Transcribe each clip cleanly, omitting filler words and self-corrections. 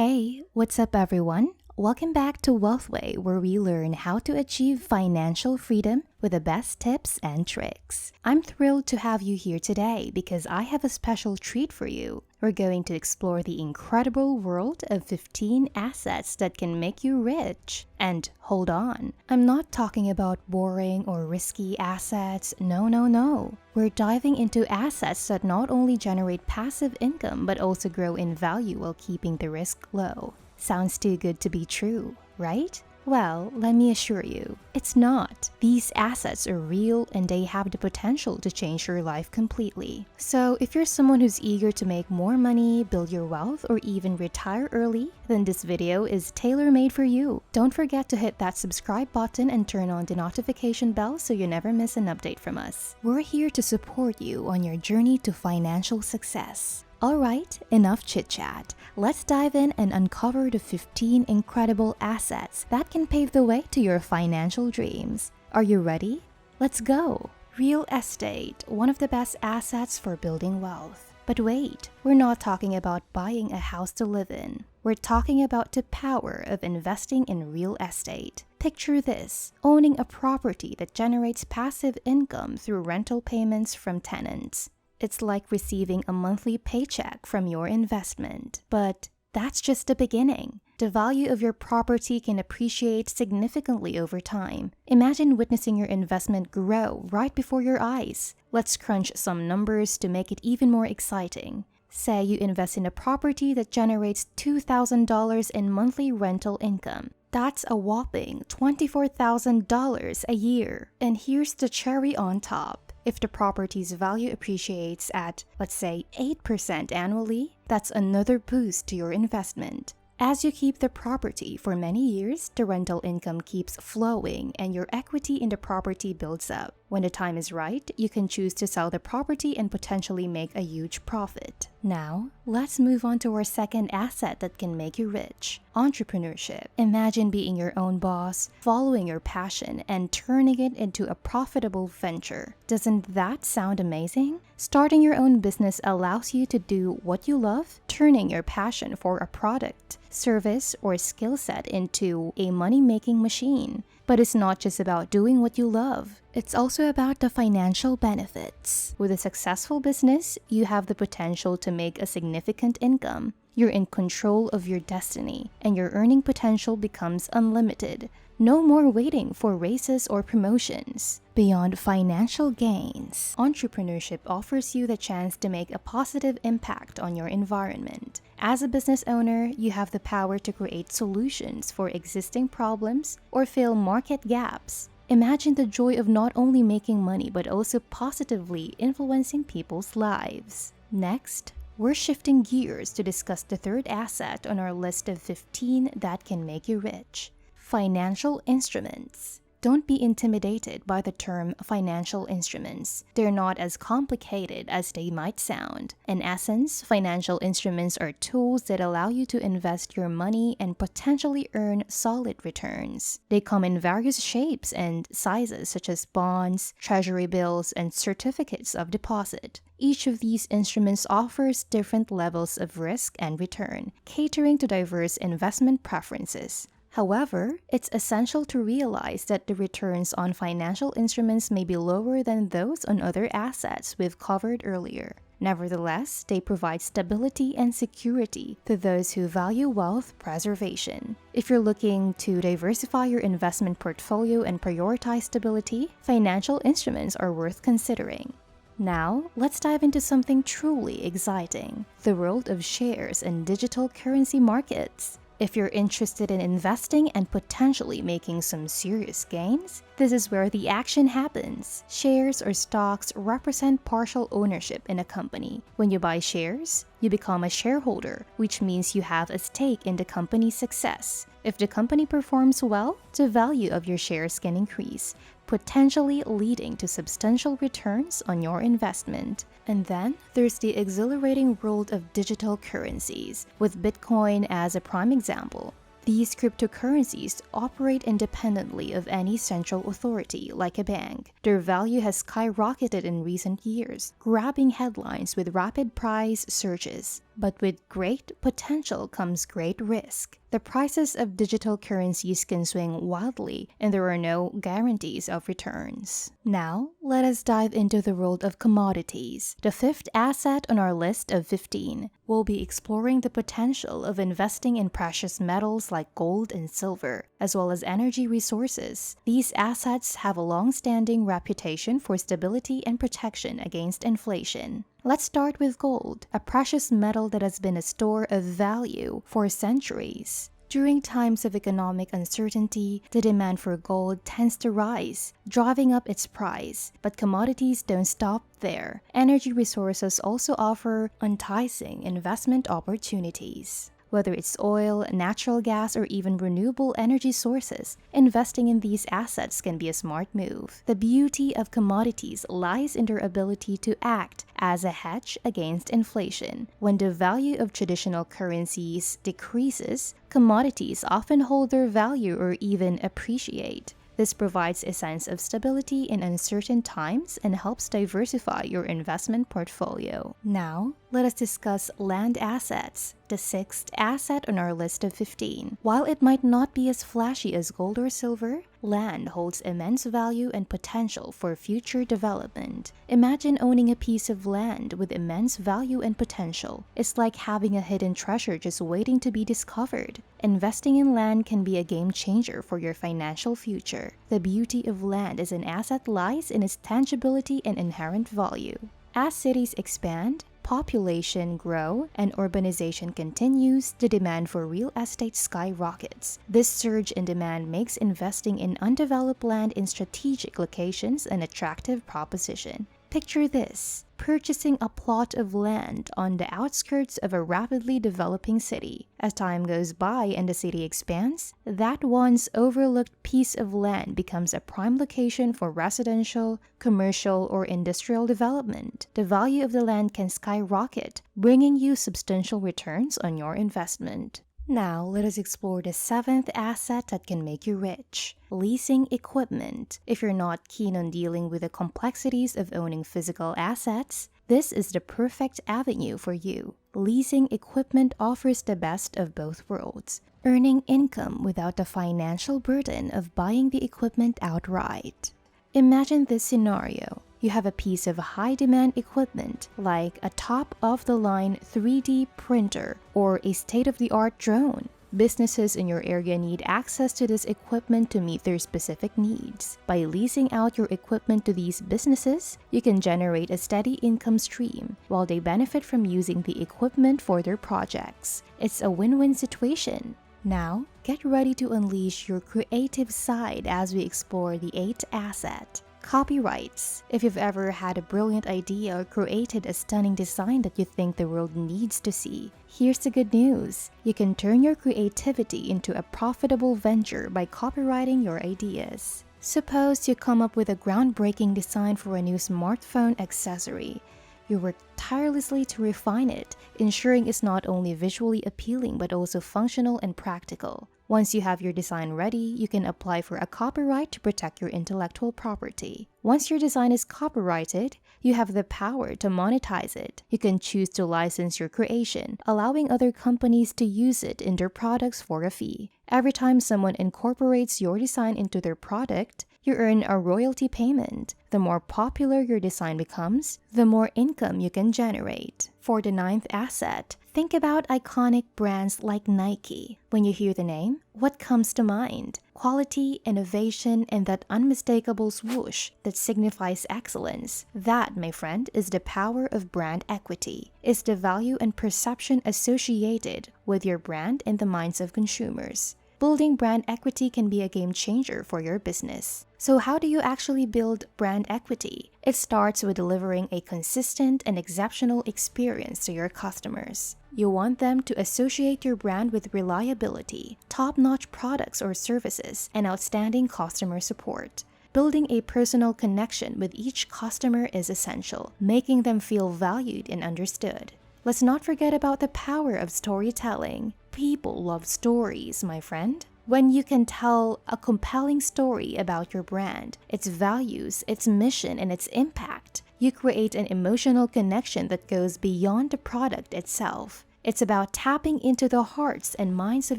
Hey, what's up everyone? Welcome back to Wealthway, where we learn how to achieve financial freedom with the best tips and tricks. I'm thrilled to have you here today because I have a special treat for you. We're going to explore the incredible world of 15 assets that can make you rich. And hold on, I'm not talking about boring or risky assets. No. We're diving into assets that not only generate passive income but also grow in value while keeping the risk low. Sounds too good to be true, right? Well, let me assure you, it's not. These assets are real and they have the potential to change your life completely. So if you're someone who's eager to make more money, build your wealth, or even retire early, then this video is tailor-made for you. Don't forget to hit that subscribe button and turn on the notification bell so you never miss an update from us. We're here to support you on your journey to financial success. Alright, enough chit-chat. Let's dive in and uncover the 15 incredible assets that can pave the way to your financial dreams. Are you ready? Let's go! Real estate, one of the best assets for building wealth. But wait, we're not talking about buying a house to live in. We're talking about the power of investing in real estate. Picture this, owning a property that generates passive income through rental payments from tenants. It's like receiving a monthly paycheck from your investment. But that's just the beginning. The value of your property can appreciate significantly over time. Imagine witnessing your investment grow right before your eyes. Let's crunch some numbers to make it even more exciting. Say you invest in a property that generates $2,000 in monthly rental income. That's a whopping $24,000 a year. And here's the cherry on top. If the property's value appreciates at, let's say, 8% annually, that's another boost to your investment. As you keep the property for many years, the rental income keeps flowing and your equity in the property builds up. When the time is right, you can choose to sell the property and potentially make a huge profit. Now, let's move on to our second asset that can make you rich: entrepreneurship. Imagine being your own boss, following your passion, and turning it into a profitable venture. Doesn't that sound amazing? Starting your own business allows you to do what you love, turning your passion for a product, service, or skill set into a money-making machine. But it's not just about doing what you love. It's also about the financial benefits. With a successful business, you have the potential to make a significant income. You're in control of your destiny, and your earning potential becomes unlimited. No more waiting for raises or promotions. Beyond financial gains, entrepreneurship offers you the chance to make a positive impact on your environment. As a business owner, you have the power to create solutions for existing problems or fill market gaps. Imagine the joy of not only making money but also positively influencing people's lives. Next, we're shifting gears to discuss the third asset on our list of 15 that can make you rich: financial instruments. Don't be intimidated by the term financial instruments. They're not as complicated as they might sound. In essence, financial instruments are tools that allow you to invest your money and potentially earn solid returns. They come in various shapes and sizes, such as bonds, treasury bills, and certificates of deposit. Each of these instruments offers different levels of risk and return, catering to diverse investment preferences. However, it's essential to realize that the returns on financial instruments may be lower than those on other assets we've covered earlier. Nevertheless, they provide stability and security to those who value wealth preservation. If you're looking to diversify your investment portfolio and prioritize stability, financial instruments are worth considering. Now, let's dive into something truly exciting: the world of shares and digital currency markets. If you're interested in investing and potentially making some serious gains, this is where the action happens. Shares or stocks represent partial ownership in a company. When you buy shares, you become a shareholder, which means you have a stake in the company's success. If the company performs well, the value of your shares can increase, potentially leading to substantial returns on your investment. And then there's the exhilarating world of digital currencies, with Bitcoin as a prime example. These cryptocurrencies operate independently of any central authority, like a bank. Their value has skyrocketed in recent years, grabbing headlines with rapid price surges. But with great potential comes great risk. The prices of digital currencies can swing wildly, and there are no guarantees of returns. Now, let us dive into the world of commodities, the fifth asset on our list of 15. We'll be exploring the potential of investing in precious metals like gold and silver, as well as energy resources. These assets have a long-standing reputation for stability and protection against inflation. Let's start with gold, a precious metal that has been a store of value for centuries. During times of economic uncertainty, the demand for gold tends to rise, driving up its price. But commodities don't stop there. Energy resources also offer enticing investment opportunities. Whether it's oil, natural gas, or even renewable energy sources, investing in these assets can be a smart move. The beauty of commodities lies in their ability to act as a hedge against inflation. When the value of traditional currencies decreases, commodities often hold their value or even appreciate. This provides a sense of stability in uncertain times and helps diversify your investment portfolio. Now, let us discuss land assets, the sixth asset on our list of 15. While it might not be as flashy as gold or silver, land holds immense value and potential for future development. Imagine owning a piece of land with immense value and potential. It's like having a hidden treasure just waiting to be discovered. Investing in land can be a game changer for your financial future. The beauty of land as an asset lies in its tangibility and inherent value. As cities expand, population grow, and urbanization continues, the demand for real estate skyrockets. This surge in demand makes investing in undeveloped land in strategic locations an attractive proposition. Picture this: purchasing a plot of land on the outskirts of a rapidly developing city. As time goes by and the city expands, that once overlooked piece of land becomes a prime location for residential, commercial, or industrial development. The value of the land can skyrocket, bringing you substantial returns on your investment. Now, let us explore the seventh asset that can make you rich: leasing equipment. If you're not keen on dealing with the complexities of owning physical assets, this is the perfect avenue for you. Leasing equipment offers the best of both worlds, earning income without the financial burden of buying the equipment outright. Imagine this scenario. You have a piece of high-demand equipment like a top-of-the-line 3D printer or a state-of-the-art drone. Businesses in your area need access to this equipment to meet their specific needs. By leasing out your equipment to these businesses, you can generate a steady income stream while they benefit from using the equipment for their projects. It's a win-win situation. Now, get ready to unleash your creative side as we explore the eighth asset: copyrights. If you've ever had a brilliant idea or created a stunning design that you think the world needs to see, here's the good news. You can turn your creativity into a profitable venture by copywriting your ideas. Suppose you come up with a groundbreaking design for a new smartphone accessory. You work tirelessly to refine it, ensuring it's not only visually appealing but also functional and practical. Once you have your design ready, you can apply for a copyright to protect your intellectual property. Once your design is copyrighted, you have the power to monetize it. You can choose to license your creation, allowing other companies to use it in their products for a fee. Every time someone incorporates your design into their product, you earn a royalty payment. The more popular your design becomes, the more income you can generate. For the ninth asset, think about iconic brands like Nike. When you hear the name, what comes to mind? Quality, innovation, and that unmistakable swoosh that signifies excellence. That, my friend, is the power of brand equity. It's the value and perception associated with your brand in the minds of consumers. Building brand equity can be a game changer for your business. So how do you actually build brand equity? It starts with delivering a consistent and exceptional experience to your customers. You want them to associate your brand with reliability, top-notch products or services, and outstanding customer support. Building a personal connection with each customer is essential, making them feel valued and understood. Let's not forget about the power of storytelling. People love stories, my friend. When you can tell a compelling story about your brand, its values, its mission, and its impact, you create an emotional connection that goes beyond the product itself. It's about tapping into the hearts and minds of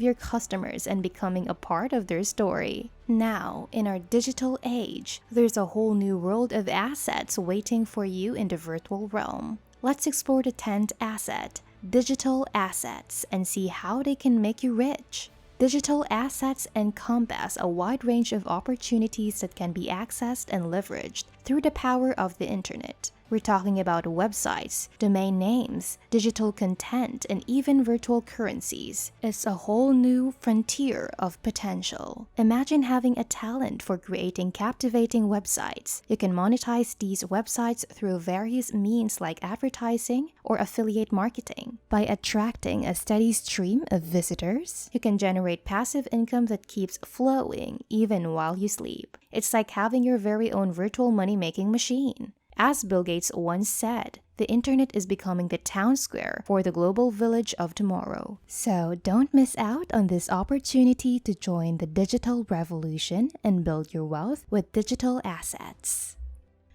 your customers and becoming a part of their story. Now, in our digital age, there's a whole new world of assets waiting for you in the virtual realm. Let's explore the 10th asset, digital assets, and see how they can make you rich. Digital assets encompass a wide range of opportunities that can be accessed and leveraged through the power of the internet. We're talking about websites, domain names, digital content, and even virtual currencies. It's a whole new frontier of potential. Imagine having a talent for creating captivating websites. You can monetize these websites through various means like advertising or affiliate marketing. By attracting a steady stream of visitors, you can generate passive income that keeps flowing even while you sleep. It's like having your very own virtual money-making machine. As Bill Gates once said, the internet is becoming the town square for the global village of tomorrow. So don't miss out on this opportunity to join the digital revolution and build your wealth with digital assets.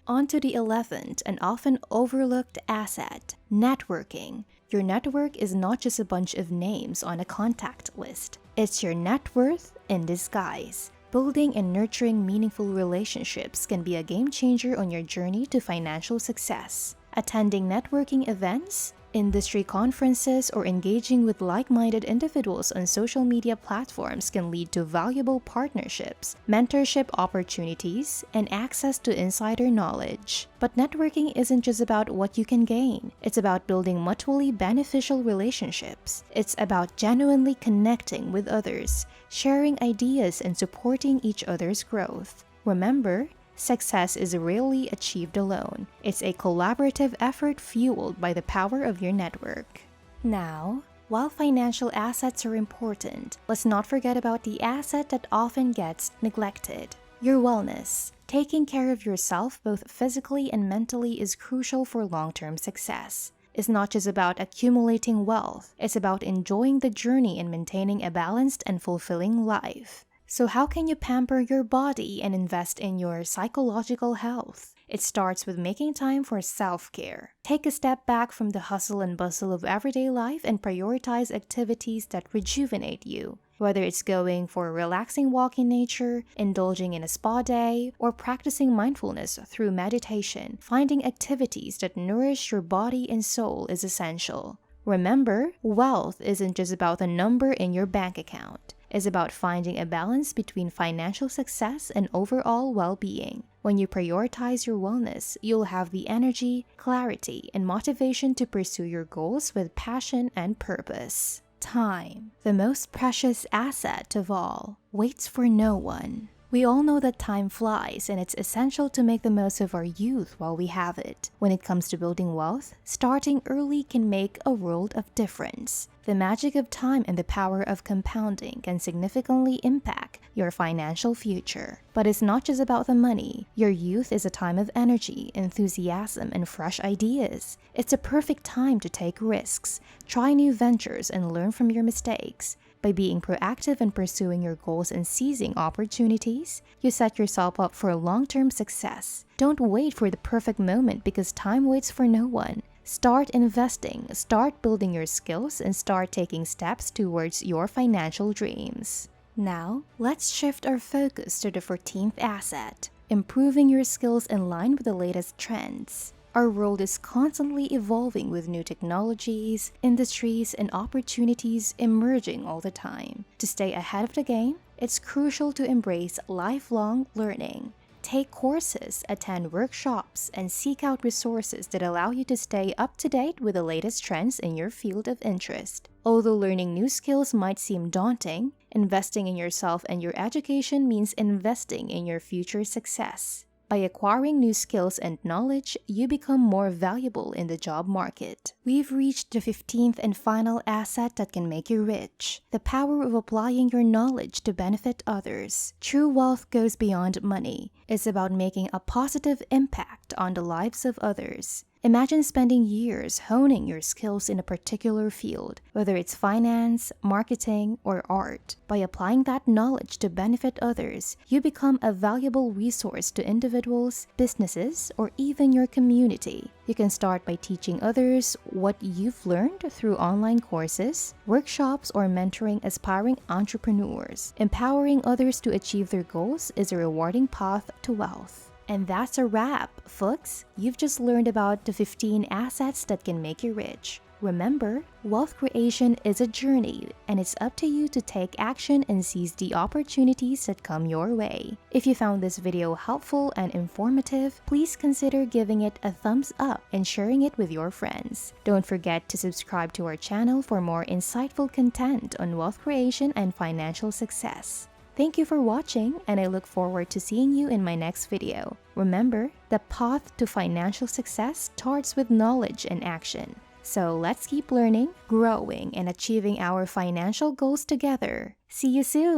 On to the 11th and often overlooked asset, networking. Your network is not just a bunch of names on a contact list. It's your net worth in disguise. Building and nurturing meaningful relationships can be a game changer on your journey to financial success. Attending networking events, industry conferences, or engaging with like-minded individuals on social media platforms can lead to valuable partnerships, mentorship opportunities, and access to insider knowledge. But networking isn't just about what you can gain. It's about building mutually beneficial relationships. It's about genuinely connecting with others, sharing ideas, and supporting each other's growth. Remember, success is rarely achieved alone. It's a collaborative effort fueled by the power of your network. Now, while financial assets are important, let's not forget about the asset that often gets neglected: your wellness. Taking care of yourself both physically and mentally is crucial for long-term success. It's not just about accumulating wealth, it's about enjoying the journey and maintaining a balanced and fulfilling life. So how can you pamper your body and invest in your psychological health? It starts with making time for self-care. Take a step back from the hustle and bustle of everyday life and prioritize activities that rejuvenate you. Whether it's going for a relaxing walk in nature, indulging in a spa day, or practicing mindfulness through meditation, finding activities that nourish your body and soul is essential. Remember, wealth isn't just about the number in your bank account. It's about finding a balance between financial success and overall well-being. When you prioritize your wellness, you'll have the energy, clarity, and motivation to pursue your goals with passion and purpose. Time, the most precious asset of all, waits for no one. We all know that time flies, and it's essential to make the most of our youth while we have it. When it comes to building wealth, starting early can make a world of difference. The magic of time and the power of compounding can significantly impact your financial future. But it's not just about the money. Your youth is a time of energy, enthusiasm, and fresh ideas. It's a perfect time to take risks, try new ventures, and learn from your mistakes. By being proactive and pursuing your goals and seizing opportunities, you set yourself up for long-term success. Don't wait for the perfect moment because time waits for no one. Start investing, start building your skills, and start taking steps towards your financial dreams. Now, let's shift our focus to the 14th asset, improving your skills in line with the latest trends. Our world is constantly evolving with new technologies, industries, and opportunities emerging all the time. To stay ahead of the game, it's crucial to embrace lifelong learning. Take courses, attend workshops, and seek out resources that allow you to stay up to date with the latest trends in your field of interest. Although learning new skills might seem daunting, investing in yourself and your education means investing in your future success. By acquiring new skills and knowledge, you become more valuable in the job market. We've reached the 15th and final asset that can make you rich: the power of applying your knowledge to benefit others. True wealth goes beyond money. It's about making a positive impact on the lives of others. Imagine spending years honing your skills in a particular field, whether it's finance, marketing, or art. By applying that knowledge to benefit others, you become a valuable resource to individuals, businesses, or even your community. You can start by teaching others what you've learned through online courses, workshops, or mentoring aspiring entrepreneurs. Empowering others to achieve their goals is a rewarding path to wealth. And that's a wrap, folks. You've just learned about the 15 assets that can make you rich. Remember, wealth creation is a journey, and it's up to you to take action and seize the opportunities that come your way. If you found this video helpful and informative, please consider giving it a thumbs up and sharing it with your friends. Don't forget to subscribe to our channel for more insightful content on wealth creation and financial success. Thank you for watching, and I look forward to seeing you in my next video. Remember, the path to financial success starts with knowledge and action. So let's keep learning, growing, and achieving our financial goals together. See you soon!